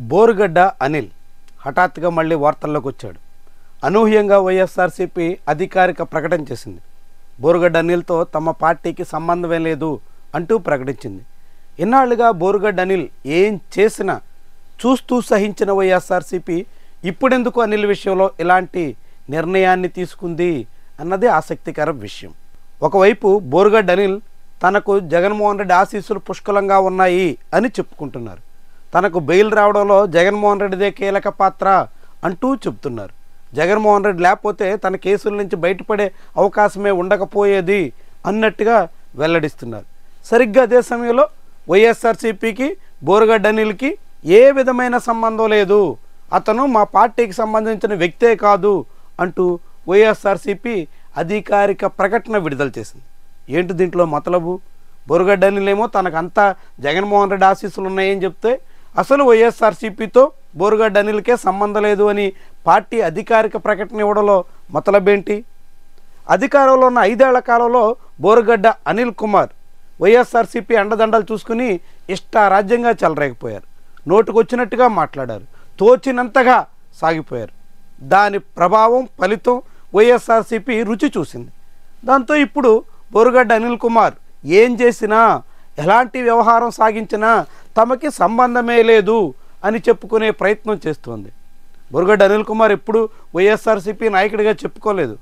బోరుగడ్డ అనిల్ హఠాత్తుగా మళ్ళీ వార్తల్లోకి వచ్చాడు. అనూహ్యంగా వైఎస్ఆర్సీపీ అధికారిక ప్రకటన చేసింది. బోరుగడ్డ అనిల్తో తమ పార్టీకి సంబంధమే లేదు అంటూ ప్రకటించింది. ఇన్నాళ్లుగా బోరుగడ్డ అనిల్ ఏం చేసినా చూస్తూ సహించిన వైఎస్ఆర్సీపీ ఇప్పుడెందుకు అనిల్ విషయంలో ఇలాంటి నిర్ణయాన్ని తీసుకుంది అన్నది ఆసక్తికర విషయం. ఒకవైపు బోరుగడ్డ అనిల్ తనకు జగన్మోహన్ రెడ్డి ఆశీస్సులు పుష్కలంగా ఉన్నాయి అని చెప్పుకుంటున్నారు. తనకు బెయిల్ రావడంలో జగన్మోహన్ రెడ్డిదే కీలక పాత్ర అంటూ చెప్తున్నారు. జగన్మోహన్ రెడ్డి లేకపోతే తన కేసుల నుంచి బయటపడే అవకాశమే ఉండకపోయేది అన్నట్టుగా వెల్లడిస్తున్నారు. సరిగ్గా అదే సమయంలో వైఎస్ఆర్సీపీకి బోరుగడ్డ అనిల్కి ఏ విధమైన సంబంధం లేదు, అతను మా పార్టీకి సంబంధించిన వ్యక్తే కాదు అంటూ వైఎస్ఆర్సీపీ అధికారిక ప్రకటన విడుదల చేసింది. ఏంటి దీంట్లో మతలబు? బోరుగడ్డ అనిల్ ఏమో తనకంతా జగన్మోహన్ రెడ్డి ఆశీస్సులు ఉన్నాయని చెప్తే అసలు వైఎస్ఆర్సీపీతో బోరుగడ్డ అనిల్కే సంబంధం లేదు అని పార్టీ అధికారిక ప్రకటన ఇవ్వడంలో మతలబేంటి? అధికారంలో ఉన్న 5 ఏళ్ల కాలంలో బోరుగడ్డ అనిల్ కుమార్ వైఎస్ఆర్సీపీ అండదండలు చూసుకుని ఇష్టారాజ్యంగా చెలరేగిపోయారు. నోటుకొచ్చినట్టుగా మాట్లాడారు, తోచినంతగా సాగిపోయారు. దాని ప్రభావం ఫలితం వైఎస్ఆర్సీపీ రుచి చూసింది. దాంతో ఇప్పుడు బోరుగడ్డ అనిల్ కుమార్ ఏం చేసినా ఎలాంటి వ్యవహారం సాగించినా తమకి సంబంధమే లేదు అని చెప్పుకునే ప్రయత్నం చేస్తోంది. బోరుగడ్డ అనిల్ కుమార్ ఎప్పుడు వైఎస్ఆర్సీపీ నాయకుడిగా చెప్పుకోలేదు.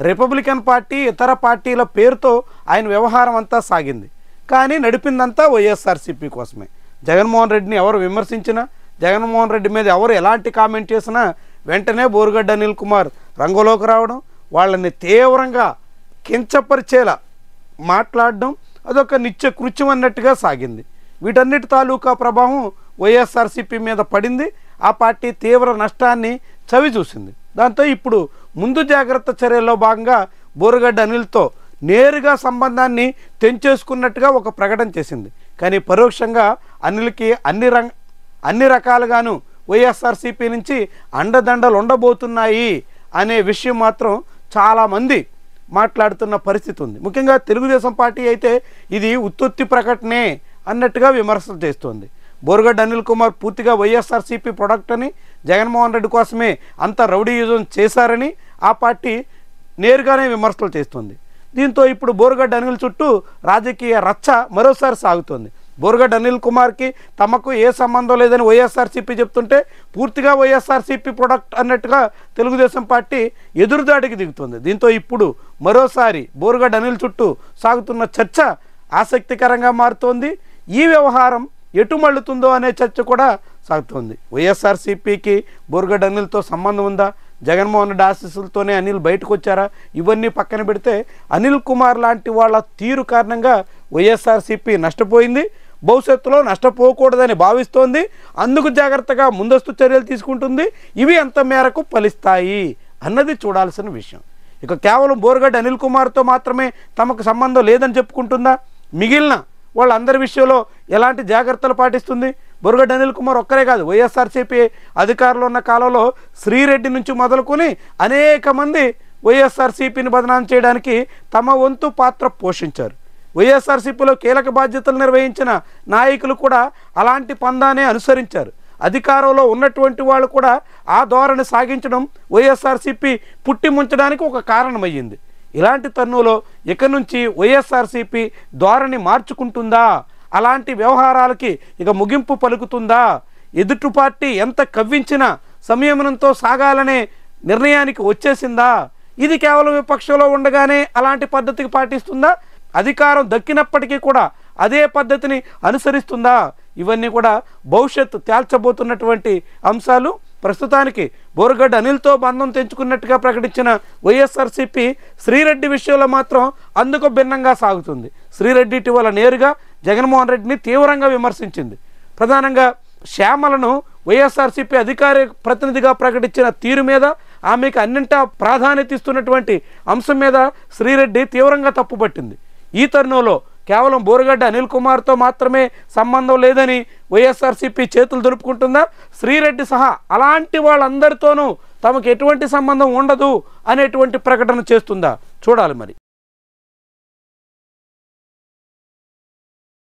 రిపబ్లికన్ పార్టీ ఇతర పార్టీల పేరుతో ఆయన వ్యవహారం అంతా సాగింది. కానీ నడిపిందంతా వైఎస్ఆర్సీపీ కోసమే. జగన్మోహన్ రెడ్డిని ఎవరు విమర్శించినా, జగన్మోహన్ రెడ్డి మీద ఎవరు ఎలాంటి కామెంట్ చేసినా వెంటనే బోరుగడ్డ అనిల్ కుమార్ రంగులోకి రావడం, వాళ్ళని తీవ్రంగా కించపరిచేలా మాట్లాడడం అదొక నిత్య కృత్యం అన్నట్టుగా సాగింది. వీటన్నిటి తాలూకా ప్రభావం వైఎస్ఆర్సీపీ మీద పడింది. ఆ పార్టీ తీవ్ర నష్టాన్ని చవి చూసింది. దాంతో ఇప్పుడు ముందు జాగ్రత్త చర్యల్లో భాగంగా బోరుగడ్డ అనిల్తో నేరుగా సంబంధాన్ని తెంచేసుకున్నట్టుగా ఒక ప్రకటన చేసింది. కానీ పరోక్షంగా అనిల్కి అన్ని రకాలుగాను వైఎస్ఆర్సీపీ నుంచి అండదండలు ఉండబోతున్నాయి అనే విషయం మాత్రం చాలామంది మాట్లాడుతున్న పరిస్థితి ఉంది. ముఖ్యంగా తెలుగుదేశం పార్టీ అయితే ఇది ఉత్తుత్తి ప్రకటనే అన్నట్టుగా విమర్శలు చేస్తోంది. బోరుగడ్డ అనిల్ కుమార్ పూర్తిగా వైఎస్ఆర్సీపీ ప్రొడక్ట్ అని, జగన్మోహన్ రెడ్డి కోసమే అంత రౌడీయుజం చేశారని ఆ పార్టీ నేరుగానే విమర్శలు చేస్తుంది. దీంతో ఇప్పుడు బోరుగడ్డ అనిల్ చుట్టూ రాజకీయ రచ్చ మరోసారి సాగుతోంది. బోరుగడ్డ అనిల్ కుమార్కి తమకు ఏ సంబంధం లేదని వైఎస్ఆర్సీపీ చెప్తుంటే పూర్తిగా వైఎస్ఆర్సీపీ ప్రొడక్ట్ అన్నట్టుగా తెలుగుదేశం పార్టీ ఎదురుదాడికి దిగుతుంది. దీంతో ఇప్పుడు మరోసారి బోరుగడ్డ అనిల్ చుట్టూ సాగుతున్న చర్చ ఆసక్తికరంగా మారుతోంది. ఈ వ్యవహారం ఎటు మళ్ళుతుందో అనే చర్చ కూడా సాగుతోంది. వైఎస్ఆర్సీపీకి బోరుగడ్డ అనిల్తో సంబంధం ఉందా? జగన్మోహన్ రెడ్డి ఆశీస్సులతోనే అనిల్ బయటకు వచ్చారా? ఇవన్నీ పక్కన పెడితే అనిల్ కుమార్ లాంటి వాళ్ళ తీరు కారణంగా వైఎస్ఆర్సీపీ నష్టపోయింది, భవిష్యత్తులో నష్టపోకూడదని భావిస్తోంది. అందుకు జాగ్రత్తగా ముందస్తు చర్యలు తీసుకుంటుంది. ఇవి ఎంత మేరకు ఫలిస్తాయి అన్నది చూడాల్సిన విషయం. ఇక కేవలం బోరుగడ్డ అనిల్ కుమార్తో మాత్రమే తమకు సంబంధం లేదని చెప్పుకుంటుందా? మిగిలిన వాళ్ళందరి విషయంలో ఎలాంటి జాగ్రత్తలు పాటిస్తుంది? బోరుగడ్డ అనిల్ కుమార్ ఒక్కరే కాదు, వైఎస్ఆర్సీపీ అధికారంలో ఉన్న కాలంలో శ్రీరెడ్డి నుంచి మొదలుకొని అనేక మంది వైఎస్ఆర్సీపీని బదనాం చేయడానికి తమ వంతు పాత్ర పోషించారు. వైఎస్ఆర్సీపీలో కీలక బాధ్యతలు నిర్వహించిన నాయకులు కూడా అలాంటి పందానే అనుసరించారు. అధికారంలో ఉన్నటువంటి వాళ్ళు కూడా ఆ ధోరణి సాగించడం వైఎస్ఆర్సీపీ పుట్టి ముంచడానికి ఒక కారణమయ్యింది. ఇలాంటి తరుణంలో ఇక నుంచి వైఎస్ఆర్సీపీ ధోరణి మార్చుకుంటుందా? అలాంటి వ్యవహారాలకి ఇక ముగింపు పలుకుతుందా? ఎదుటి పార్టీ ఎంత కవ్వించినా సంయమనంతో సాగాలనే నిర్ణయానికి వచ్చేసిందా? ఇది కేవలం విపక్షంలో ఉండగానే అలాంటి పద్ధతికి పాటిస్తుందా? అధికారం దక్కినప్పటికీ కూడా అదే పద్ధతిని అనుసరిస్తుందా? ఇవన్నీ కూడా భవిష్యత్తు తేల్చబోతున్నటువంటి అంశాలు. ప్రస్తుతానికి బోరుగడ్డ అనిల్తో బంధం తెంచుకున్నట్టుగా ప్రకటించిన వైఎస్ఆర్సీపీ శ్రీరెడ్డి విషయంలో మాత్రం అందుకు భిన్నంగా సాగుతుంది. శ్రీరెడ్డి ఇటీవల నేరుగా జగన్మోహన్ రెడ్డిని తీవ్రంగా విమర్శించింది. ప్రధానంగా శ్యామలను వైఎస్ఆర్సీపీ అధికార ప్రతినిధిగా ప్రకటించిన తీరు మీద, ఆమెకు అన్నింటా ప్రాధాన్యత ఇస్తున్నటువంటి అంశం మీద శ్రీరెడ్డి తీవ్రంగా తప్పుపట్టింది. ఈ తరుణంలో కేవలం బోరుగడ్డ అనిల్ కుమార్తో మాత్రమే సంబంధం లేదని వైఎస్ఆర్సీపీ చేతులు దులుపుకుంటుందా? శ్రీరెడ్డి సహా అలాంటి వాళ్ళందరితోనూ తమకు ఎటువంటి సంబంధం ఉండదు అనేటువంటి ప్రకటన చేస్తుందా? చూడాలి మరి.